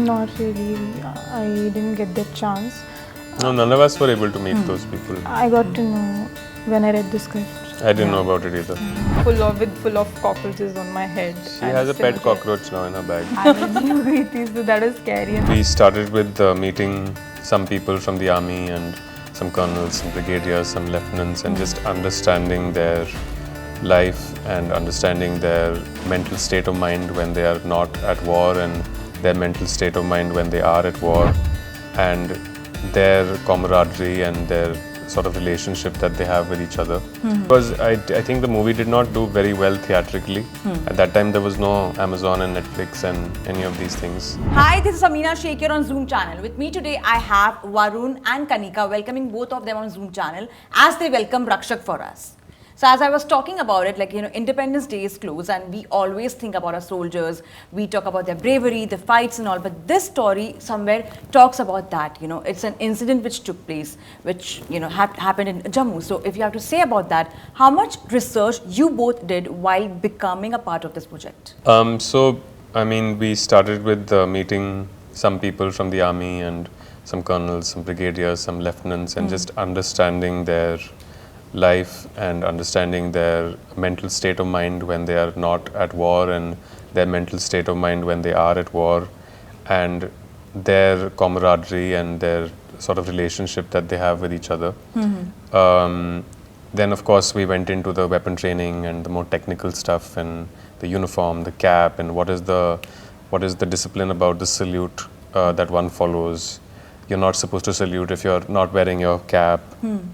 Not really. I didn't get that chance. No, none of us were able to meet those people. I got to know when I read the script. I didn't know about it either. Full of cockroaches on my head. She has a pet cockroach now in her bag. So that was scary. We started with meeting some people from the army and some colonels, some brigadiers, some lieutenants, and just understanding their life and understanding their mental state of mind when they are not at war and their mental state of mind when they are at war, and their camaraderie and their sort of relationship that they have with each other. Because I think the movie did not do very well theatrically. At that time there was no Amazon and Netflix and any of these things. Hi, this is Amina Sheikh here on Zoom channel. With me today I have Varun and Kanika, welcoming both of them on Zoom channel as they welcome Rakshak for us. So as I was talking about it, Independence Day is close and we always think about our soldiers. We talk about their bravery, the fights and all, but this story somewhere talks about that, It's an incident which took place, which, happened in Jammu. So if you have to say about that, how much research you both did while becoming a part of this project? We started with meeting some people from the army and some colonels, some brigadiers, some lieutenants, and just understanding their life and understanding their mental state of mind when they are not at war and their mental state of mind when they are at war, and their camaraderie and their sort of relationship that they have with each other. Then of course we went into the weapon training and the more technical stuff and the uniform, the cap, and what is the discipline about the salute that one follows. You're not supposed to salute if you're not wearing your cap,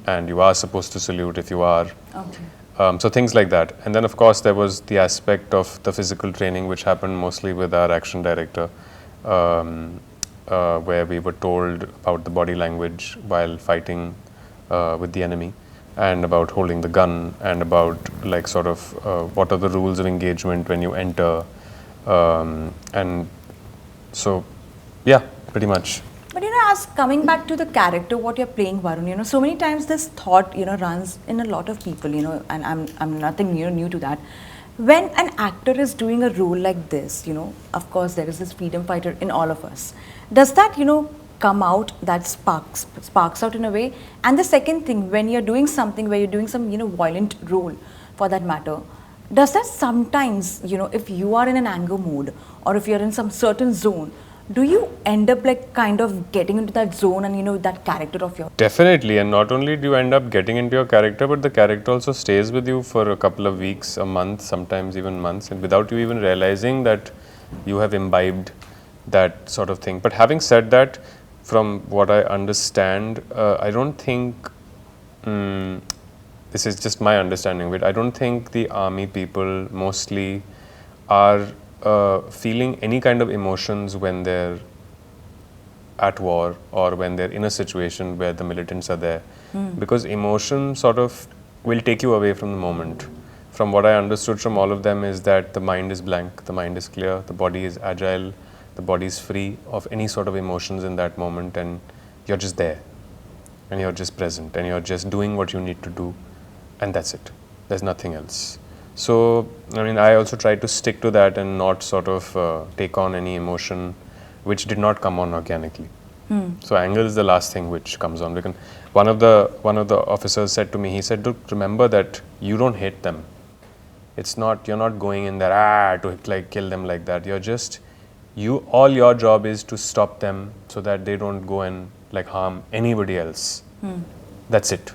and you are supposed to salute if you are. Okay. So things like that. And then of course there was the aspect of the physical training which happened mostly with our action director, where we were told about the body language while fighting with the enemy, and about holding the gun, and about what are the rules of engagement when you enter. And so, yeah, pretty much. But as coming back to the character, what you're playing, Varun, so many times this thought, runs in a lot of people, and I'm nothing new to that. When an actor is doing a role like this, of course there is this freedom fighter in all of us. Does that, come out, that sparks out in a way? And the second thing, when you're doing something where you're doing some, violent role for that matter, does that sometimes, if you are in an anger mode or if you're in some certain zone, do you end up kind of getting into that zone and that character of yours? Definitely, and not only do you end up getting into your character, but the character also stays with you for a couple of weeks, a month, sometimes even months, and without you even realizing that you have imbibed that sort of thing. But having said that, from what I understand, I don't think, this is just my understanding of it, I don't think the army people mostly are feeling any kind of emotions when they're at war or when they're in a situation where the militants are there, because emotion sort of will take you away from the moment. From what I understood from all of them is that the mind is blank, the mind is clear, the body is agile, the body is free of any sort of emotions in that moment, and you're just there and you're just present and you're just doing what you need to do, and that's it. There's nothing else. So, I also tried to stick to that and not sort of take on any emotion which did not come on organically. So anger is the last thing which comes on. Because one of the officers said to me, he said, "Look, remember that you don't hate them. You're not going in there to kill them like that. You're just, all your job is to stop them so that they don't go and harm anybody else. That's it.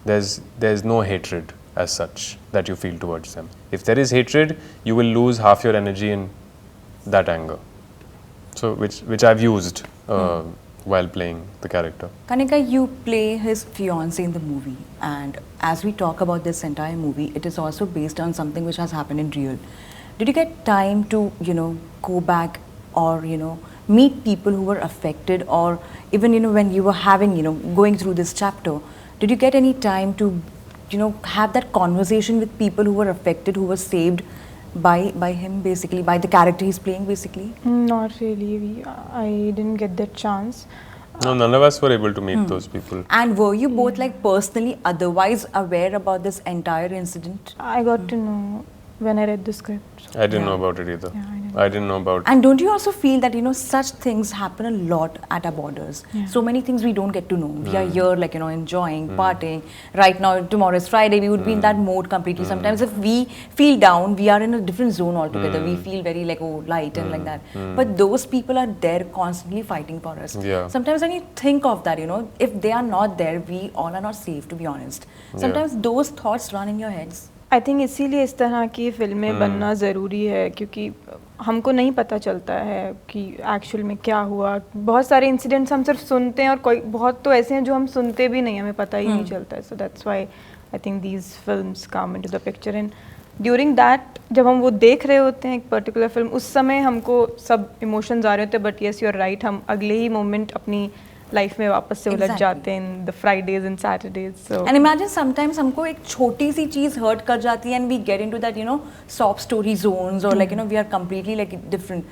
There's no hatred as such that you feel towards them. If there is hatred, you will lose half your energy in that anger." So which I've used while playing the character. Kanika, you play his fiancée in the movie, and as we talk about this entire movie, it is also based on something which has happened in real. Did you get time to, go back or, meet people who were affected, or even, when you were having, going through this chapter, did you get any time to have that conversation with people who were affected, who were saved by him, basically, by the character he's playing, basically? Not really. I didn't get that chance. No, none of us were able to meet those people. And were you both personally otherwise aware about this entire incident? I got to know when I read the script. I didn't know about it either. Yeah, I didn't. I didn't know about. And don't you also feel that, you know, such things happen a lot at our borders? Yeah. So many things we don't get to know. We are here, like, you know, enjoying, partying. Right now, tomorrow is Friday, we would be in that mode completely. Sometimes if we feel down, we are in a different zone altogether. We feel very like, oh, light and like that. But those people are there constantly fighting for us. Yeah. Sometimes when you think of that, you know, if they are not there, we all are not safe, to be honest. Sometimes those thoughts run in your heads. I think इसीलिए इस तरह की फिल्में बनना ज़रूरी है, क्योंकि हमको नहीं पता चलता है कि एक्चुअल में क्या हुआ. बहुत सारे इंसिडेंट्स हम सिर्फ सुनते हैं और कोई बहुत तो ऐसे हैं जो हम सुनते भी नहीं, हमें पता ही नहीं चलता है. So that's why I think these films come into the picture. And during that जब हम वो देख रहे होते हैं एक पर्टिकुलर फिल्म, उस समय हमको सब इमोशंस आ रहे होते हैं, but yes you are right, हम अगले ही मोमेंट अपनी लाइफ में वापस से उलझ जाते हैं, the Fridays and Saturdays. So and imagine sometimes हमको एक छोटी सी चीज हर्ट कर जाती है and we get into that, you know, soft story zones और like, you know, we are completely like different.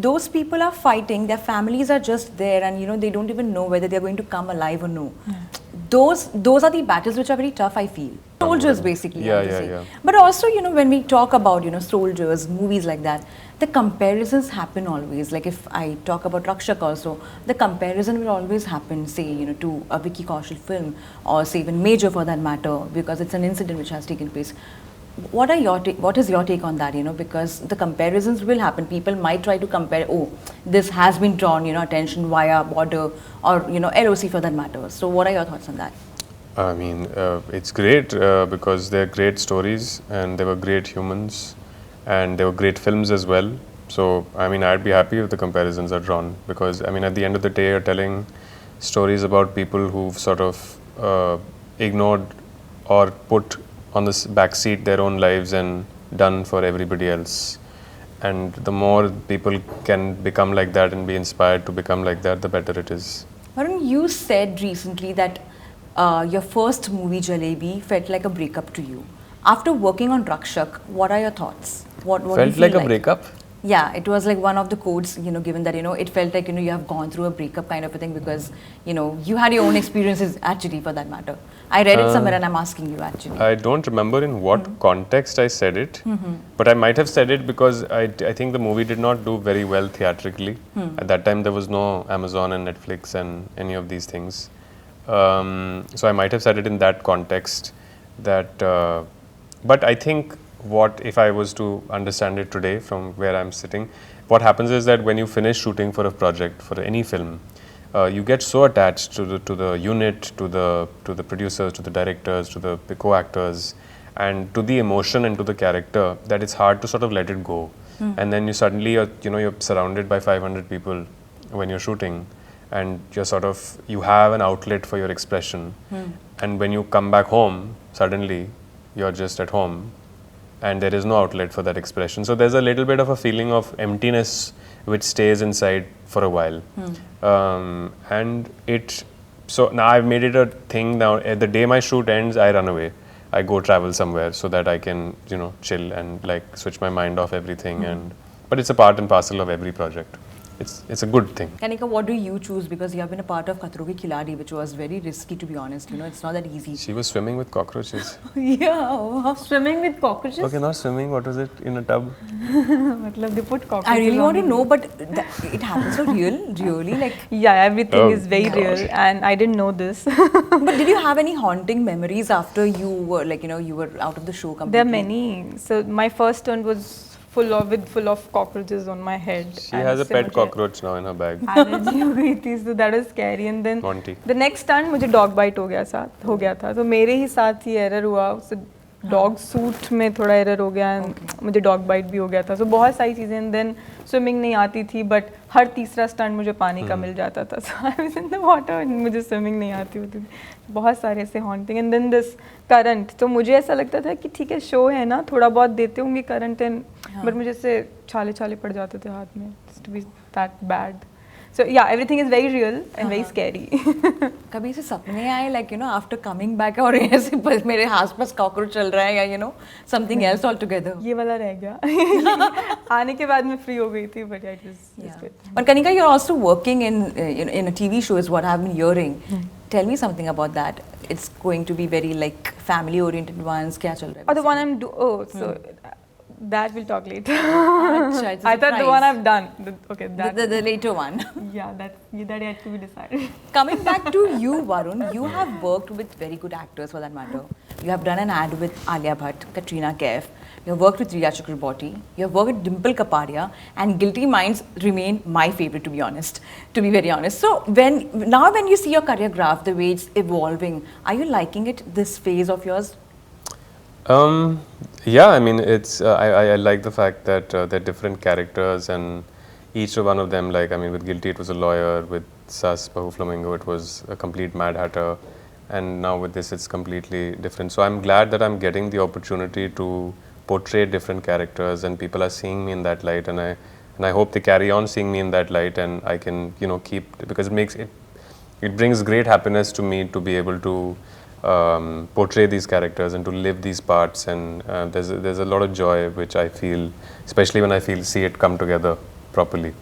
Those people are fighting, their families are just there, and you know, they don't even know whether they're going to come alive or no. Those are the battles which are very tough, I feel. Soldiers, basically. I have to say. But also, you know, when we talk about, you know, soldiers, movies like that, the comparisons happen always. Like if I talk about Rakshak also, the comparison will always happen, say, you know, to a Vicky Kaushal film, or say even Major for that matter, because it's an incident which has taken place. What is your take on that, you know, because the comparisons will happen. People might try to compare, oh, this has been drawn, you know, attention via border or, you know, LOC for that matter. So what are your thoughts on that? I mean, it's great because they're great stories and they were great humans and they were great films as well. So, I mean, I'd be happy if the comparisons are drawn because, I mean, at the end of the day, you're telling stories about people who've sort of ignored or put on the back seat their own lives and done for everybody else. And the more people can become like that and be inspired to become like that, the better it is. Varun, you said recently that your first movie, Jalebi, felt like a breakup to you. After working on Rakshak, what are your thoughts? What do you Felt feel like a breakup? Yeah, it was like one of the codes, you know, given that, you know, it felt like, you know, you have gone through a breakup kind of a thing because, you know, you had your own experiences actually for that matter. I read it somewhere and I'm asking you actually. I don't remember in what context I said it, but I might have said it because I think the movie did not do very well theatrically. At that time there was no Amazon and Netflix and any of these things. So I might have said it in that context that, but I think what if I was to understand it today from where I'm sitting, what happens is that when you finish shooting for a project, for any film, you get so attached to the unit, to the producers, to the directors, to the co-actors, and to the emotion and to the character that it's hard to sort of let it go. And then you suddenly you're surrounded by 500 people when you're shooting, and you have an outlet for your expression. And when you come back home, suddenly you're just at home and there is no outlet for that expression. So there's a little bit of a feeling of emptiness which stays inside for a while. So now I've made it a thing now. At the day my shoot ends, I run away. I go travel somewhere so that I can, you know, chill and like switch my mind off everything. But it's a part and parcel of every project. It's a good thing. Kanika, what do you choose? Because you have been a part of Kahtron Ke Khiladi, which was very risky, to be honest. You know, it's not that easy. She was swimming with cockroaches. Yeah. swimming with cockroaches. Okay, not swimming. What was it? In a tub? मतलब they put cockroaches. I really want to know, but it happens so really, like. Yeah, everything is very gosh. real, and I didn't know this. But did you have any haunting memories after you were, like, you know, you were out of the show completely? There are many. So my first turn was full of cockroaches on my head. She has a pet cockroach now in her bag. Allergy हो गई थी, so that was scary. And then Monty. the next turn मुझे dog bite हो गया था. तो मेरे ही साथ ही error हुआ. उससे dog suit में थोड़ा error हो गया. मुझे dog bite भी हो गया था. So बहुत सारी चीजें. And then swimming नहीं आती थी, but हर तीसरा stunt मुझे पानी का मिल जाता था. So I was in the water and मुझे swimming नहीं आती होती थी. बहुत सारे ऐसे haunting. And then this current. तो मुझे ऐसा लगता था कि ठीक है show है ना, थोड़ा बहुत देते होंगे current and but मुझे से छाले पड़ जाते थे हाथ में. Just to be that bad. So yeah, everything is very real and very scary. कभी ऐसे सपने आए, like, you know, after coming back और ऐसे बस मेरे आसपास कॉकरोच चल रहा है या you know something else altogether? ये वाला रह गया. आने के बाद मैं फ्री हो गई थी, but it was good. But Kanika, you're also working in a TV show, is what I've been hearing. Tell me something about that. It's going to be very like family oriented ones. क्या चल रहा है? Or the one I'm so That we'll talk later. Acha, it's a I thought the surprise. one I've done. Okay, that. The later one. Yeah, that had to be decided. Coming back to you, Varun, you have worked with very good actors for that matter. You have done an ad with Alia Bhatt, Katrina Kaif. You have worked with Riya Chakraborty. You have worked with Dimple Kapadia, and Guilty Minds remain my favorite, to be honest. To be very honest. So when you see your career graph, the way it's evolving, are you liking it? This phase of yours? Yeah, I mean, it's I like the fact that they're different characters, and each one of them, like, I mean, with Guilty it was a lawyer, with Sus, Bahu Flamingo it was a complete Mad Hatter, and now with this it's completely different. So I'm glad that I'm getting the opportunity to portray different characters, and people are seeing me in that light, and I hope they carry on seeing me in that light, and I can, you know, keep, because it brings great happiness to me to be able to portray these characters and to live these parts, and there's a lot of joy which I feel, especially when I see it come together properly.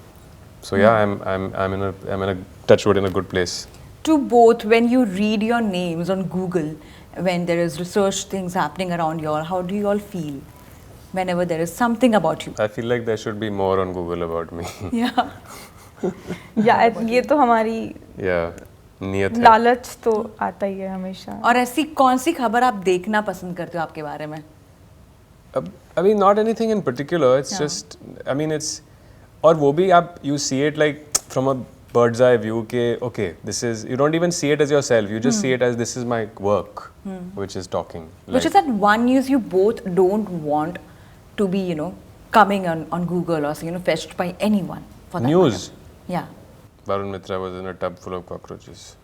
So yeah, I'm in a touch wood in a good place. To both, when you read your names on Google, when there is research things happening around you all, how do you all feel whenever there is something about you? I feel like there should be more on Google about me. Yeah. Yeah, ये तो हमारी Yeah, नियत है. लालच तो आता ही है हमेशा. और ऐसी कौन सी खबर आप देखना पसंद करते हो आपके बारे में? I mean, not anything in particular. It's just, I mean, it's, और वो भी आप, you see it like from a bird's eye view के, okay, this is, you don't even see it as yourself. You just see it as this is my work, which is talking. Which is that one news you both don't want to be, you know, coming on Google or, you know, fetched by anyone for that News. matter. Yeah. Varun Mitra was in a tub full of cockroaches.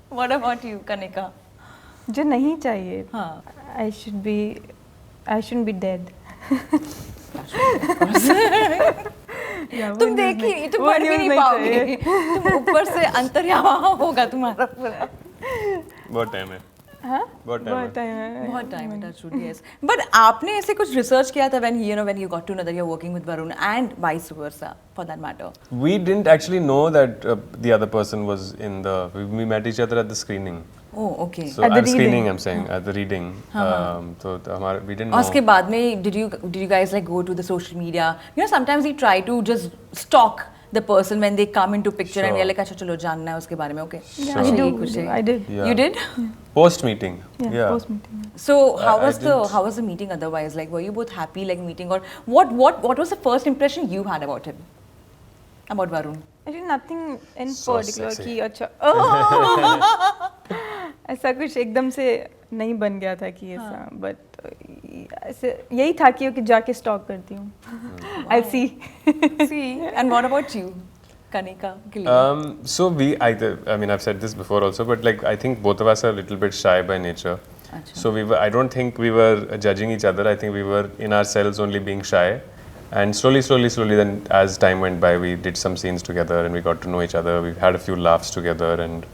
What about you, Kanika? जो नहीं चाहिए. हाँ. I shouldn't be dead. Yeah, तुम देखी, तुम पढ़ भी नहीं पाओगे. तुम ऊपर से अंतर्यामी होगा तुम्हारा पूरा. बहुत टाइम है. हाँ? बहुत टाइम है. बहुत टाइम है, that's true, yes. But आपने ऐसे कुछ research किया था when you got to know that you're working with Varun and vice versa, for that matter? We didn't actually know that the other person was in the. We met each other at the screening. Oh, okay. So At the at the screening, reading. I'm saying at the reading. So we didn't और know. उसके बाद में did you guys like go to the social media? You know, sometimes we try to just stalk the person when they come into picture and we're like, अच्छा चलो जानना है उसके बारे में, okay? Yeah, Sure. I ये do. कुछ है. I did. Yeah. You did? Post meeting. Yeah, post meeting. So how I was didn't. the meeting otherwise? Like, were you both happy like meeting, or what was the first impression you had about him? About Varun? Actually, nothing in So particular sexy. कि अच्छा ऐसा कुछ एकदम से नहीं बन गया था कि ऐसा, but ऐसे यही था कि जाके स्टॉक करती हूँ. I'll see. See, and what about you, Kanika? Khiladi? So I mean, I've said this before also, but like I think both of us are a little bit shy by nature. Achha. So I don't think we were judging each other. I think we were in ourselves only being shy. And slowly, then as time went by, we did some scenes together and we got to know each other. We had a few laughs together, and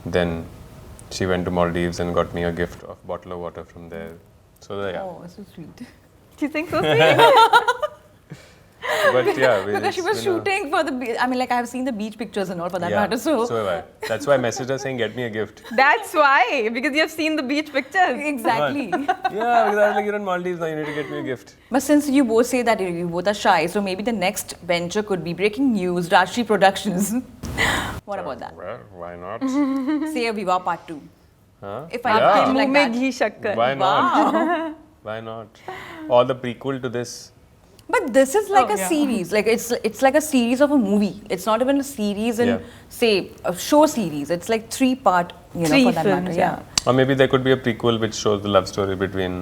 then she went to Maldives and got me a gift of bottle of water from there. So yeah. Oh, so sweet. She thinks so sweet. But yeah, Because she was shooting for the beach. I mean, like, I have seen the beach pictures and all for that Yeah, matter. So have I. That's why I messaged her saying, get me a gift. That's why, because you have seen the beach pictures. exactly. Yeah, because I was like, you're in Maldives now, you need to get me a gift. But since you both say that you both are shy, so maybe the next venture could be breaking news, Rajshri Productions. What about that? Well, why not? Say a Viva Part 2. Huh? If I Yeah. pitch like मुंह में that. घी शक्कर. Why not? Wow. Why not? Or the prequel to this. But this is like Oh, a yeah. series. Like it's like a series of a movie. It's not even a series in Yeah. say a show series. It's like 3-part, you know, Three for that films, matter. yeah. Or maybe there could be a prequel which shows the love story between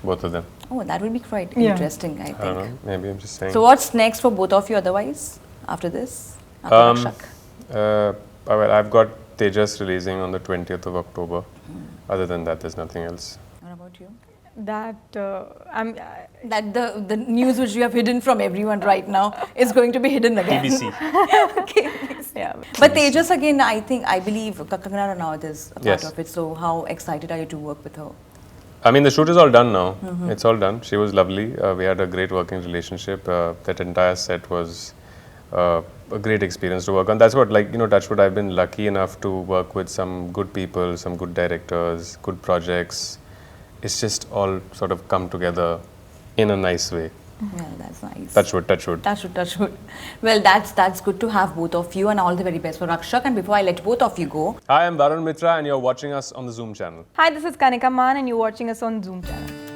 both of them. Oh, that would be quite Yeah. interesting, I I don't know. think. Maybe I'm just saying. So what's next for both of you otherwise after this? After Rakshak? Well, I've got Tejas releasing on the 20th of October. Other than that, there's nothing else. What about you? That That the news which you have hidden from everyone right now is going to be hidden again. BBC. Okay. yeah. But Tejas again, I believe Kangana Ranaut is a part Yes. of it. So how excited are you to work with her? I mean, the shoot is all done now. It's all done. She was lovely. We had a great working relationship. That entire set was a great experience to work on. That's what, like, you know, Touchwood, I've been lucky enough to work with some good people, some good directors, good projects. It's just all sort of come together in a nice way. Well, that's nice. Touch wood, touch wood. Touch wood, touch wood. Well, that's good to have both of you, and all the very best for Rakshak. And before I let both of you go, Hi, I'm Varun Mitra and you're watching us on the Zoom channel. Hi, this is Kanika Mann and you're watching us on Zoom channel.